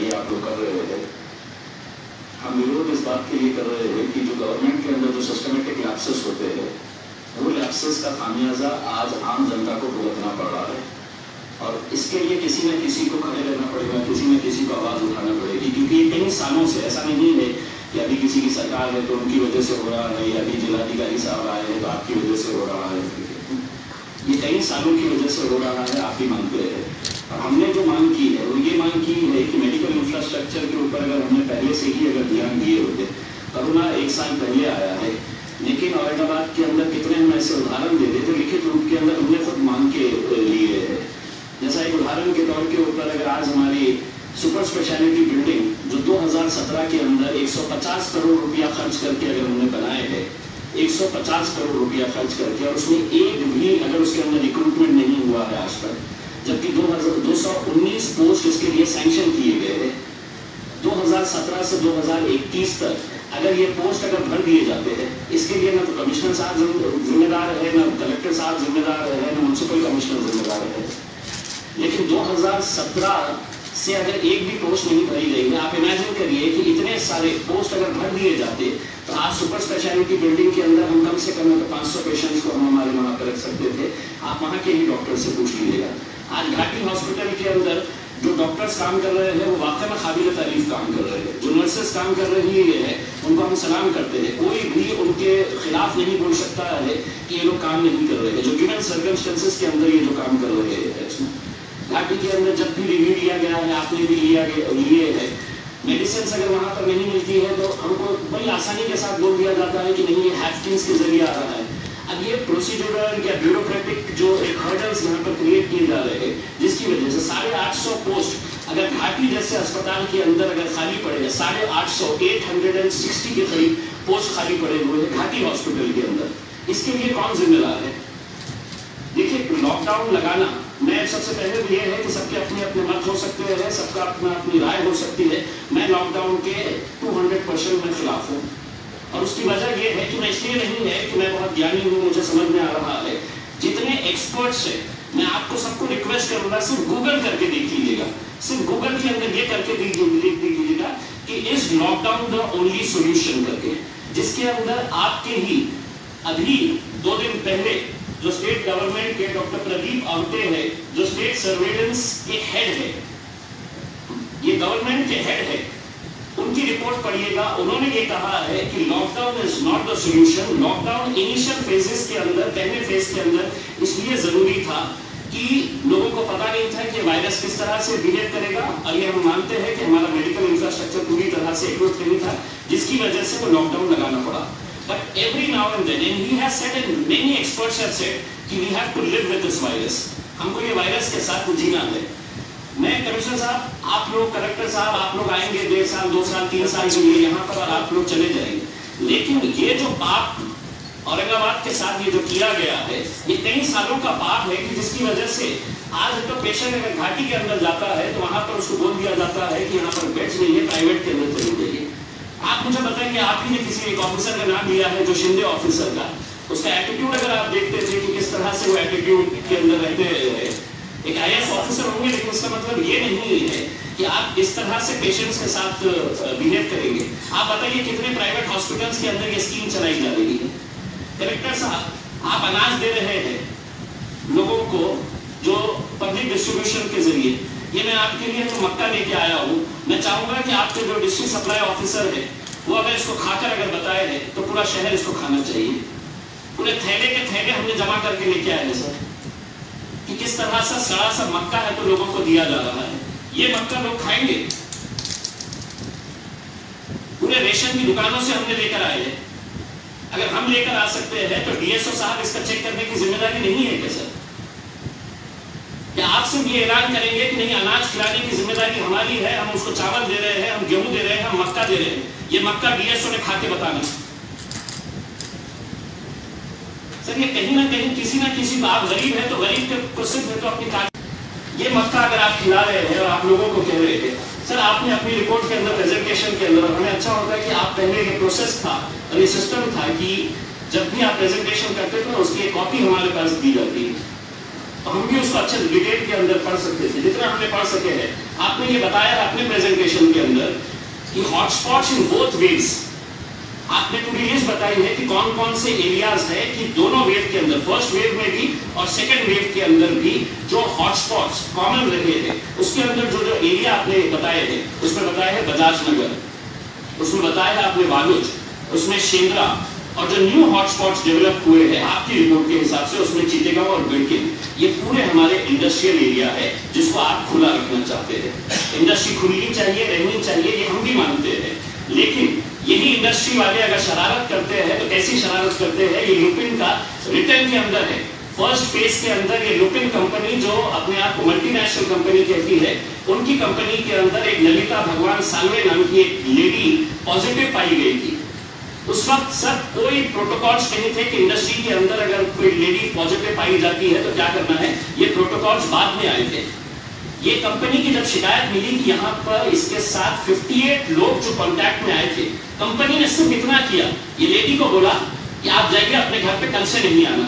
ये आप लोग कर रहे हैं। हम विरोध इस बात के लिए कर रहे हैं कि जो गवर्नमेंट के अंदर जो सिस्टमेटिक लैप्सेस होते हैं, वो लैप्सेस का खामियाजा आज आम जनता को भुगतना पड़ रहा है, और इसके लिए किसी न किसी को खड़े रहना पड़ेगा, किसी न किसी को आवाज उठाना पड़ेगी, क्योंकि ये कई सालों से ऐसा नहीं है कि अभी किसी की सरकार है तो उनकी वजह से हो रहा है, या अभी जिलाधिकारी साहब आए हैं तो आपकी वजह से हो रहा है। ये कई सालों की वजह से हो रहा है, आप ही मानते हैं। और हमने जो मांग की है वो ये मांग की है कि मेडिकल इंफ्रास्ट्रक्चर के ऊपर अगर हमने पहले से ही अगर ध्यान दिए होते, कोरोना 1 साल पहले आया है, लेकिन औरंगाबाद के अंदर कितने हम ऐसे उदाहरण दे देते लिखित रूप के अंदर हमने खुद मांग के लिए है। जैसा एक उदाहरण के तौर के ऊपर अगर आज हमारी सुपर स्पेशलिटी बिल्डिंग जो 2017 के अंदर 150 करोड़ रुपया खर्च करके अगर हमने बनाए हैं, 150 करोड़ रुपया खर्च करके, और उसमें एक भी अगर उसके अंदर रिक्रूटमेंट नहीं हुआ है आज तक, जबकि 219 पोस्ट इसके लिए सैंक्शन किए गए हैं। 2017 से 2021 तक अगर ये पोस्ट अगर भर दिए जाते हैं, इसके लिए ना तो कमिश्नर साहब जिम्मेदार है, ना कलेक्टर साहब जिम्मेदार है, ना म्युनिसिपल कमिश्नर जिम्मेदार है। लेकिन 2017 से अगर एक भी पोस्ट नहीं भरी गई है, आप इमेजिन करिए कि इतने सारे पोस्ट अगर भर दिए जाते तो आज सुपर स्पेशलिटी बिल्डिंग के अंदर हम कम से कम 500 पेशेंट्स को हम हमारे वहां पर रख सकते थे। आप वहां के ही डॉक्टर से पूछ लीजिएगा। आज घाटी हॉस्पिटल के अंदर जो डॉक्टर्स काम कर रहे हैं वो वाकई में काबिल तारीफ काम कर रहे हैं। जो नर्सेस काम कर रही है उनको हम सलाम करते हैं, कोई भी उनके खिलाफ नहीं बोल सकता है कि ये लोग काम नहीं कर रहे हैं, जो गिवन सर्कमस्टेंसेस के अंदर ये जो काम कर रहे हैं। घाटी के अंदर जब भी रिव्यू लिया गया है, आपने भी लिए है, मेडिसिन अगर वहां पर नहीं मिलती है तो हमको बड़ी आसानी के साथ बोल दिया जाता है कि नहीं ये हैफ्टिंग्स के जरिए आ रहा है। अब ये प्रोसीड्यूरल या ब्यूरोक्रेटिक जो एक हर्डल्स यहाँ पर क्रिएट किए जा रहे हैं, जिसकी वजह से 850 पोस्ट अगर घाटी जैसे अस्पताल के अंदर अगर खाली पड़े, 850 860 के करीब पोस्ट खाली पड़े हुए हैं घाटी हॉस्पिटल के अंदर, इसके लिए कौन जिम्मेदार है? देखिए, लॉकडाउन लगाना, मैं सबसे पहले तो ये है कि सबके अपने अपने मत हो सकते हैं, सबका अपना अपनी राय हो सकती है। मैं लॉकडाउन के 200% में खिलाफ हूँ, और उसकी वजह यह है कि मैं इसलिए नहीं है कि मैं बहुत ज्ञानी हूँ, मुझे समझ में आ रहा है। जितने एक्सपर्ट्स हैं, मैं आपको सबको रिक्वेस्ट करूंगा सिर्फ गूगल करके देख लीजिएगा, सिर्फ गूगल के अंदर ये करके देख लीजिएगा कि is lockdown the only solution करके, जिसके अंदर आपके ही अभी 2 दिन पहले जो स्टेट गवर्नमेंट के डॉक्टर प्रदीप आवटे हैं, जो स्टेट सर्वेलेंस के हेड है, ये गवर्नमेंट के हेड है, उनकी रिपोर्ट पढ़िएगा। उन्होंने ये कहा है कि lockdown is not the solution. Lockdown initial phases के अंदर, पहले फेज के अंदर इसलिए जरूरी था कि लोगों को पता नहीं था कि वायरस किस तरह से बिहेव करेगा, और ये हम मानते हैं कि हमारा मेडिकल इंफ्रास्ट्रक्चर पूरी तरह से इक्विप्ड नहीं था, जिसकी वजह से वो लॉकडाउन लगाना पड़ा। But every now and then, and he has said, and many experts have said, कि we have to live with this virus. हमको ये वायरस के साथ जीना है। मैं कमिश्नर साहब, आप लोग कलेक्टर साहब, आप लोग आएंगे 1.5 साल 2 साल 3 साल के लिए यहाँ पर, और आप लोग चले जाएंगे। लेकिन ये जो पाप औरंगाबाद के साथ ये जो किया गया है, ये कई सालों का पाप है कि जिसकी वजह से आज तो पेशेंट अगर घाटी के अंदर जाता है तो वहां पर उसको बोल दिया जाता है कि यहाँ पर बेड्स नहीं है, प्राइवेट के अंदर चली जाइए। आप मुझे बताएंगे, आप ही ने किसी एक ऑफिसर का नाम लिया है जो शिंदे ऑफिसर का, उसका एटीट्यूड अगर आप देखते थे कि किस तरह से वो एटीट्यूड के अंदर रहते हैं, एक IAS ऑफिसर होंगे, लेकिन उसका मतलब ये नहीं है कि आप इस तरह से पेशेंट्स के साथ बिहेव करेंगे। आप बताइए कितने प्राइवेट हॉस्पिटल्स के अंदर ये स्कीम चलाई जा रही है। कलेक्टर साहब, आप अनाज दे रहे हैं लोगों को जो पब्लिक डिस्ट्रीब्यूशन के जरिए, ये मैं आपके लिए तो मक्का लेके आया हूँ। मैं चाहूंगा कि आपके जो डिस्ट्रिक्ट सप्लाई ऑफिसर है वो अगर इसको खाकर अगर बताए हैं तो पूरा शहर इसको खाना चाहिए। पूरे थैले के थैले हमने जमा करके लेके आए हैं सर, कि किस तरह से सड़ा सा मक्का है तो लोगों को दिया जा रहा है। ये मक्का लोग खाएंगे। पूरे रेशन की दुकानों से हमने लेकर आए हैं। अगर हम लेकर आ सकते हैं तो DSO साहब इसका चेक करने की जिम्मेदारी नहीं है क्या सर? क्या आप सिर्फ ये ऐलान करेंगे कि नहीं, अनाज खिलाने की जिम्मेदारी हमारी है, हम उसको चावल दे रहे हैं, हम गेहूं दे रहे हैं, हम मक्का दे रहे हैं, ये मक्का DSO ने खा के बताना सर? ये कहीं ना कहीं किसी ना किसी, आप गरीब है तो गरीब को सिर्फ है तो अपनी, ये मक्का अगर आप खिला रहे हैं और आप लोगों को कह रहे थे सर, आपने अपनी रिपोर्ट के अंदर, प्रेजेंटेशन के अंदर, हमें अच्छा होता है कि आप पहले ये प्रोसेस था और ये सिस्टम था कि जब भी आप प्रेजेंटेशन करते थे उसकी एक कॉपी हमारे पास दी जाती है। तो हम भी उसको अच्छे डिटेल के अंदर पढ़ सकते थे, जितना हमने पढ़ सके हैं। आपने ये बताया अपने प्रेजेंटेशन के अंदर कि हॉटस्पॉट्स इन बोथ वेव्स, आपने पूरी लिस्ट बताई है कि कौन कौन से एरियाज है कि दोनों वेव के अंदर, फर्स्ट वेव में भी और सेकेंड वेव के अंदर भी जो हॉटस्पॉट्स कॉमन रहे हैं, उसके अंदर जो जो एरिया आपने बताए हैं, उसमें बताया है बजाज नगर, उसमें बताया है आपने वालुज, उसमें शेंद्रा, और जो न्यू हॉटस्पॉट्स डेवलप हुए हैं आपकी रिपोर्ट के हिसाब से उसमें चीतेगांव और बिल्किन, ये पूरे हमारे इंडस्ट्रियल एरिया है जिसको आप खुला रखना चाहते हैं। इंडस्ट्री खुलनी चाहिए, रहनी चाहिए, ये हम भी मानते हैं, लेकिन यही इंडस्ट्री वाले अगर शरारत करते हैं तो कैसी शरारत करते हैं? ये लुपिन का रिटर्न के अंदर है, फर्स्ट फेज के अंदर ये लुपिन कंपनी जो अपने आप को मल्टीनेशनल कंपनी कहती है, उनकी कंपनी के अंदर एक ललिता भगवान सालवे नाम की एक लेडी पॉजिटिव पाई गई थी। उस वक्त सर कोई प्रोटोकॉल्स नहीं थे कि इंडस्ट्री के अंदर अगर कोई लेडी पॉजिटिव पाई जाती है तो क्या करना है, ये प्रोटोकॉल्स बाद में आए थे। ये कंपनी की जब शिकायत मिली कि यहाँ पर इसके साथ 58 लोग जो कांटेक्ट में आए थे, कंपनी ने सिर्फ इतना किया, ये लेडी को बोला कि आप जाइए अपने घर पे, कल से नहीं आना।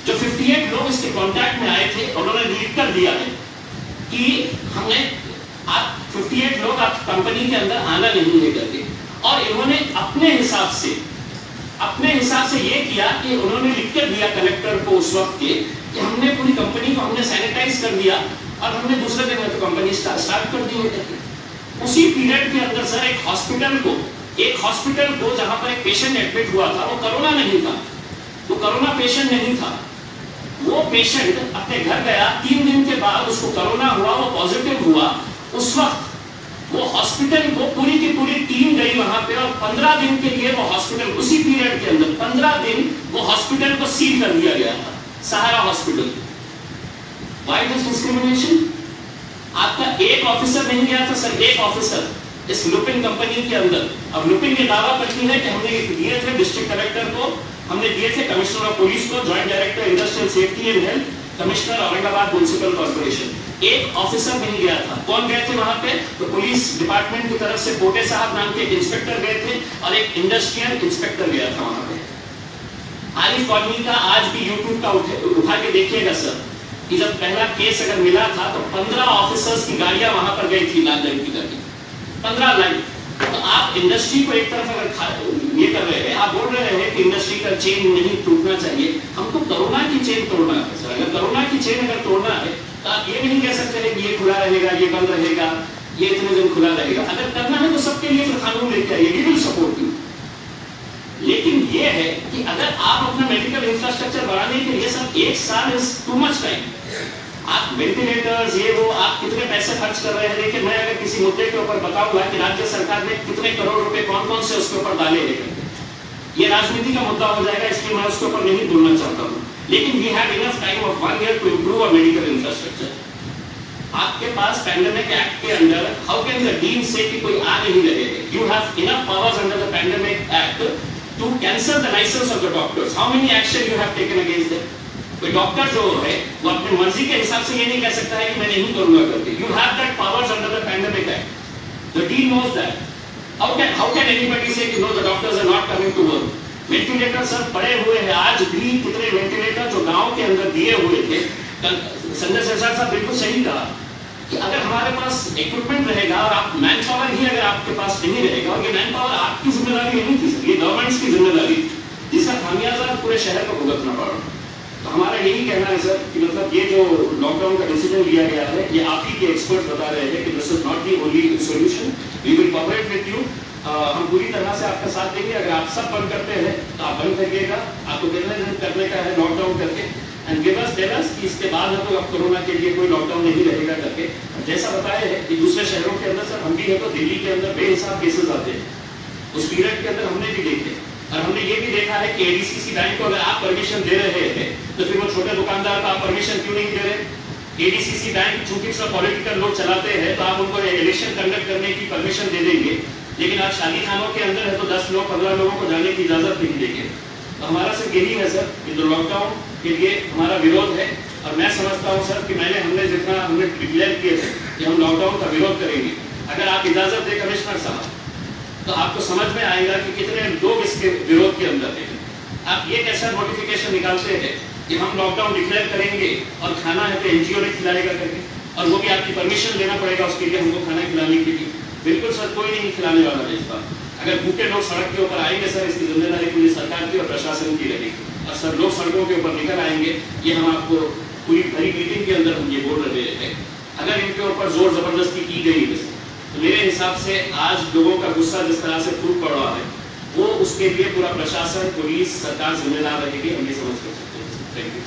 जो 58 लोग इसके कांटेक्ट में आए थे उन्होंने लिख कर दिया है कि हमने आप 58 लोग आप कंपनी के अंदर आना नहीं है करके, और इन्होंने अपने हिसाब से ये किया कि उन्होंने लिख कर दिया कलेक्टर को उस वक्त के कि हमने पूरी कंपनी को हमने सैनिटाइज कर दिया और हमने दूसरे दिन तो कंपनी स्टार्ट कर दी है। उसी पीरियड के अंदर सर एक हॉस्पिटल को जहां पर एक पेशेंट एडमिट हुआ था, वो कोरोना नहीं था, वो कोरोना पेशेंट नहीं था, वो पेशेंट अपने घर गया, 3 दिन के बाद उसको कोरोना हुआ, वो पॉजिटिव हुआ। उस वक्त वो हॉस्पिटल को पूरी की पूरी टीम गई वहां पे, और 15 दिन के लिए वो हॉस्पिटल, उसी पीरियड के अंदर 15 दिन वो हॉस्पिटल को सील कर दिया गया था, सहारा हॉस्पिटल। Why this discrimination? आपका एक ऑफिसर नहीं गया था सर, एक ऑफिसर इस लुपिन कंपनी के अंदर। अब लुपिन ये दावा करती है कि हमने दिए थे डिस्ट्रिक्ट कलेक्टर को, हमने दिए थे कमिश्नर ऑफ पुलिस को, joint director industrial safety and health, commissioner Aurangabad municipal corporation. एक ऑफिसर नहीं गया था। कौन गए थे वहां पे? तो पुलिस डिपार्टमेंट की तरफ से पोटे साहब नाम के एक इंस्पेक्टर गए थे और एक इंडस्ट्रियल इंस्पेक्टर गया था वहां पे। आरिफ कॉलोनी का आज भी यूट्यूब का उठा के देखिएगा सर, कि जब पहला केस अगर मिला था तो 15 ऑफिसर्स की गाड़ियां वहां पर गई थी, लाल रंग की गाड़ी, 15 लाइन। तो आप इंडस्ट्री को एक तरफ अगर ये कर रहे हैं, आप बोल रहे हैं कि इंडस्ट्री का चेन नहीं टूटना चाहिए, हमको कोरोना की चेन तोड़ना है सर। अगर कोरोना की चेन अगर तोड़ना है तो आप ये नहीं कह सकते हैं कि ये खुला रहेगा, ये बंद रहेगा, ये इतने दिन खुला रहेगा। अगर करना है तो सबके लिए फिर कानून लेके आइए, वी विल सपोर्ट यू। लेकिन ये है कि अगर आप अपना मेडिकल इंफ्रास्ट्रक्चर बढ़ाने के लिए सर 1 साल इज टू मच टाइम, आप वेंटिलेटर्स ये वो आप कितने पैसे खर्च कर रहे हैं। देखिए, मैं अगर किसी मुद्दे के ऊपर बताऊंगा कि राज्य सरकार ने कितने करोड़ रुपए कौन कौन से उसके ऊपर डाले हैं, ये राजनीति का मुद्दा हो जाएगा, इसलिए मैं उसके ऊपर नहीं बोलना चाहता हूँ। लेकिन we have enough time of 1 year to improve our medical infrastructure. आपके पास पैंडेमिक एक्ट के अंदर हाउ कैन द डीन से कि कोई आ नहीं रहे, you have enough powers under the pandemic act to cancel the licence of the doctors. How many action you have taken against them? कोई डॉक्टर जो है वो अपनी मर्जी के हिसाब से ये नहीं कह सकता है कि मैं नहीं करूंगा करके। You have that powers under the pandemic act, the dean knows that. how can anybody say कि no the doctors are not coming to work? Ventilator sir पड़े हुए हैं आज भी, कितने वेंटिलेटर जो गांव के अंदर दिए हुए थे। संजय सरसार साहब बिल्कुल सही कहा कि अगर हमारे पास इक्विपमेंट रहेगा और आप मैन पावर ही अगर आपके पास नहीं रहेगा, और ये मैन पावर आपकी जिम्मेदारी नहीं थी सर, ये गवर्नमेंट्स की जिम्मेदारी थी, जिसका खामियाजा पूरे शहर को भुगतना पड़ा। तो हमारा यही कहना है सर कि मतलब ये जो लॉकडाउन का डिसीजन लिया गया है, ये आप ही के एक्सपर्ट बता रहे हैं कि this is not the only solution, we will cooperate with you. हम पूरी तरह से आपका साथ देंगे। अगर आप सब बंद करते हैं तो आप बंद करिएगा, आपको कितने दिन करने का है लॉकडाउन करके, and give us tell us कि इसके बाद हम तो अब कोरोना के लिए कोई लॉकडाउन नहीं रहेगा करके। जैसा बताया है कि दूसरे शहरों के अंदर सर, हम भी है तो दिल्ली के अंदर बेहिसाब केसेस आते हैं, उस पीरियड के अंदर हमने भी देखे, और हमने ये भी देखा है कि एडीसीसी बैंक को अगर आप परमिशन दे रहे हैं तो फिर वो छोटे दुकानदार को आप परमिशन क्यों नहीं दे रहे? एडीसीसी बैंक चूंकि सब पॉलिटिकल लोग चलाते हैं तो आप उनको इलेक्शन कंडक्ट करने की परमिशन दे देंगे, लेकिन आप शादी खानों के अंदर है तो 10 लोग 15 लोगों को जाने की इजाजत नहीं देंगे। तो हमारा सिर्फ यही है सर कि जो लॉकडाउन के लिए हमारा विरोध है, और मैं समझता हूँ सर कि हमने जितना हमने डिक्लेयर किए थे कि हम लॉकडाउन का विरोध करेंगे, अगर आप इजाजत दें कमिश्नर साहब तो आपको समझ में आएगा कि कितने लोग इसके विरोध के अंदर हैं। आप ये कैसा नोटिफिकेशन निकालते हैं कि हम लॉकडाउन डिक्लेयर करेंगे और खाना है तो एनजीओ ने खिलाएगा करके, और वो भी आपकी परमिशन लेना पड़ेगा उसके लिए हमको खाना खिलाने के लिए। बिल्कुल सर, कोई नहीं खिलाने वाला है इस बार। अगर भूखे लोग सड़क के ऊपर आएंगे सर, इसकी जिम्मेदारी पूरी सरकार की और प्रशासन की रहेगी। और सर लोग सड़कों के ऊपर निकल आएंगे, ये हम आपको पूरी भरी मीटिंग के अंदर हम ये बोल रहे थे। अगर इनके ऊपर जोर जबरदस्ती की गई तो मेरे हिसाब से आज लोगों का गुस्सा जिस तरह से फूट पड़ रहा है, वो उसके लिए पूरा प्रशासन, पुलिस, सरकार जिम्मेदार रहेगी, हम ये समझ कर सकते हैं। Thank you.